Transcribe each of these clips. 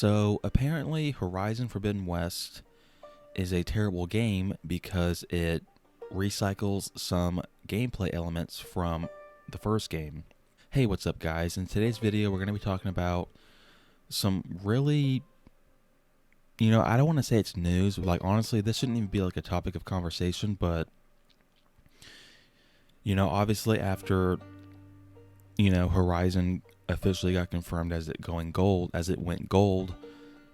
So apparently, Horizon Forbidden West is a terrible game because it recycles some gameplay elements from the first game. Hey, what's up, guys? In today's video, we're going to be talking about some really, I don't want to say it's news, but like honestly, this shouldn't even be like a topic of conversation, but obviously after, Horizon officially got confirmed as it went gold,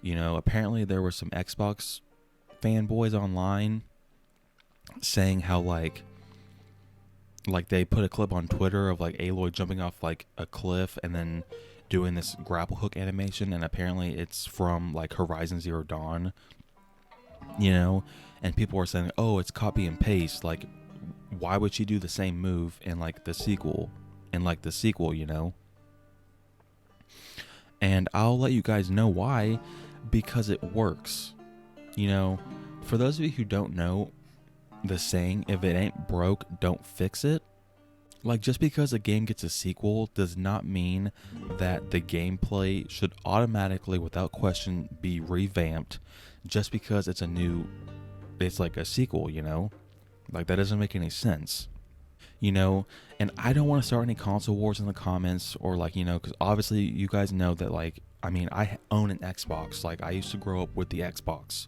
apparently there were some Xbox fanboys online saying how like they put a clip on Twitter of like Aloy jumping off like a cliff and then doing this grapple hook animation, and apparently it's from like Horizon Zero Dawn, and people were saying, oh, it's copy and paste. Like, why would she do the same move in like the sequel? And I'll let you guys know why, because it works. For those of you who don't know the saying, if it ain't broke, don't fix it. Like, just because a game gets a sequel does not mean that the gameplay should automatically, without question, be revamped just because it's like a sequel, Like, that doesn't make any sense. And I don't want to start any console wars in the comments or like, because obviously you guys know that like, I own an Xbox. Like, I used to grow up with the Xbox.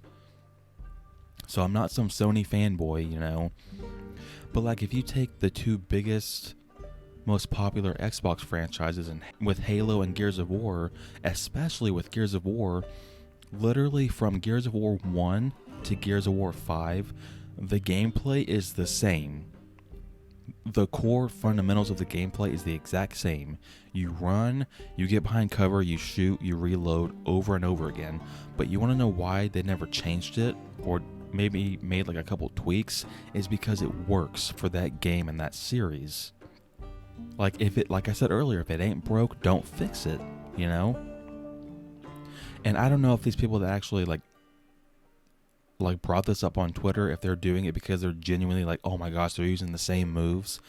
So I'm not some Sony fanboy, But like, if you take the two biggest, most popular Xbox franchises, and with Halo and Gears of War, especially with Gears of War, literally from Gears of War 1 to Gears of War 5, the gameplay is the same. The core fundamentals of the gameplay is the exact same. You run, you get behind cover, you shoot, you reload over and over again. But you want to know why they never changed it, or maybe made like a couple tweaks? Is because it works for that game and that series. Like I said earlier, if it ain't broke, don't fix it, And I don't know if these people that actually like brought this up on Twitter, if they're doing it because they're genuinely like, oh my gosh, they're using the same moves,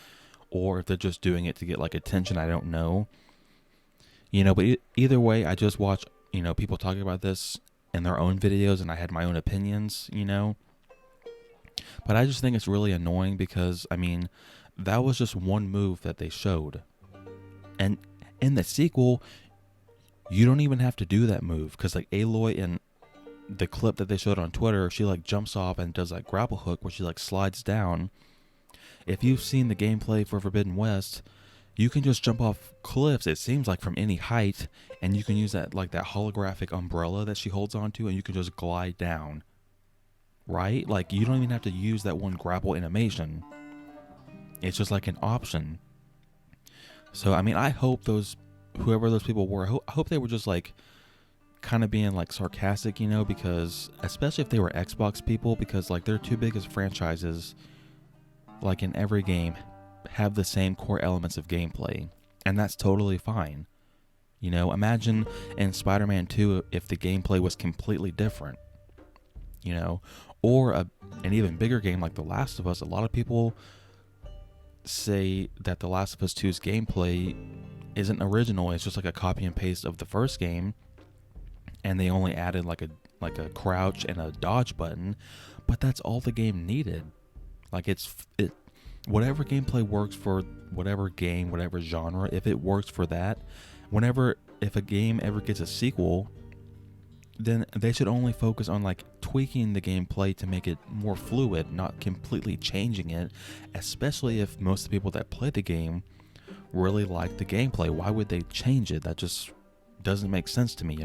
or if they're just doing it to get like attention. I don't know. But either way, I just watch, people talking about this in their own videos, and I had my own opinions, But I just think it's really annoying because, that was just one move that they showed. And in the sequel, you don't even have to do that move, because like Aloy in the clip that they showed on Twitter, she like jumps off and does like grapple hook where she like slides down. If you've seen the gameplay for Forbidden West, you can just jump off cliffs, it seems like, from any height, and you can use that holographic umbrella that she holds onto, and you can just glide down. Right? Like, you don't even have to use that one grapple animation. It's just like an option. So, I hope whoever those people were, I hope they were just like kind of being like sarcastic, because especially if they were Xbox people, because like their two biggest franchises, like in every game, have the same core elements of gameplay, and that's totally fine. Imagine in Spider-Man 2 if the gameplay was completely different, or an even bigger game like The Last of Us. A lot of people say that The Last of Us 2's gameplay isn't original, it's just like a copy and paste of the first game, and they only added like a crouch and a dodge button, but that's all the game needed. Like, whatever gameplay works for whatever game, whatever genre, if it works for that, if a game ever gets a sequel, then they should only focus on like tweaking the gameplay to make it more fluid, not completely changing it, especially if most of the people that play the game really like the gameplay. Why would they change it? That just doesn't make sense to me,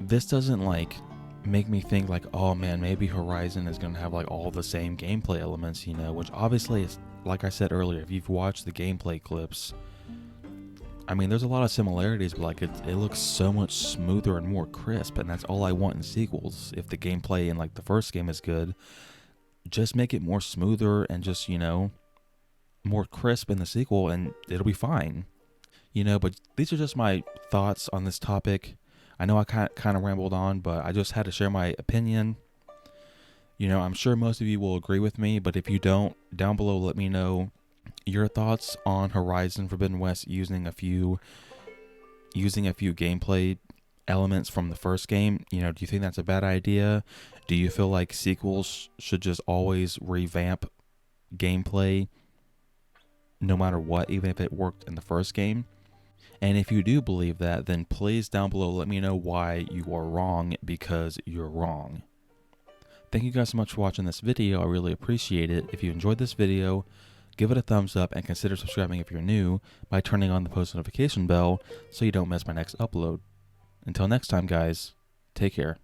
This doesn't like make me think like, oh man, maybe Horizon is going to have like all the same gameplay elements, which obviously is, like I said earlier, if you've watched the gameplay clips, there's a lot of similarities, but like it looks so much smoother and more crisp, and that's all I want in sequels. If the gameplay in like the first game is good, just make it more smoother and just, more crisp in the sequel, and it'll be fine. But these are just my thoughts on this topic. I know I kind of rambled on, but I just had to share my opinion. I'm sure most of you will agree with me, but if you don't, down below let me know your thoughts on Horizon Forbidden West using a few gameplay elements from the first game, do you think that's a bad idea? Do you feel like sequels should just always revamp gameplay no matter what, even if it worked in the first game? And if you do believe that, then please down below let me know why you are wrong, because you're wrong. Thank you guys so much for watching this video. I really appreciate it. If you enjoyed this video, give it a thumbs up and consider subscribing if you're new by turning on the post notification bell so you don't miss my next upload. Until next time, guys, take care.